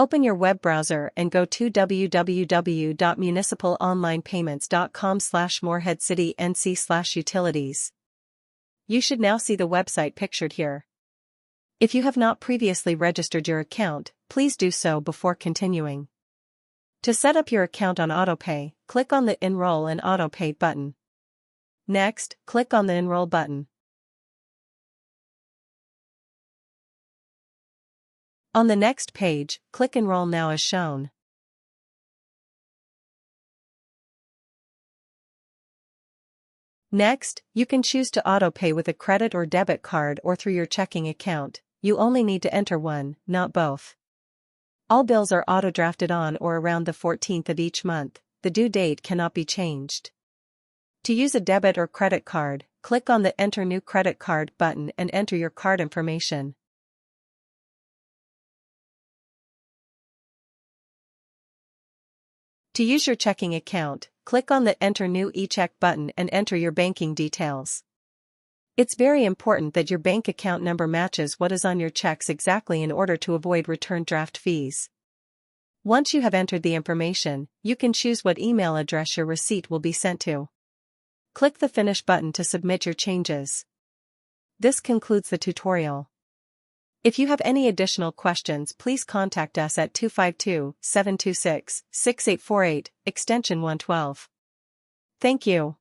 Open your web browser and go to www.municipalonlinepayments.com/moreheadcitync/utilities. You should now see the website pictured here. If you have not previously registered your account, please do so before continuing. To set up your account on AutoPay, click on the Enroll in AutoPay button. Next, click on the Enroll button. On the next page, click Enroll Now as shown. Next, you can choose to autopay with a credit or debit card or through your checking account. You only need to enter one, not both. All bills are auto-drafted on or around the 14th of each month. The due date cannot be changed. To use a debit or credit card, click on the Enter New Credit Card button and enter your card information. To use your checking account, click on the Enter New eCheck button and enter your banking details. It's very important that your bank account number matches what is on your checks exactly in order to avoid return draft fees. Once you have entered the information, you can choose what email address your receipt will be sent to. Click the Finish button to submit your changes. This concludes the tutorial. If you have any additional questions, please contact us at 252-726-6848, extension 112. Thank you.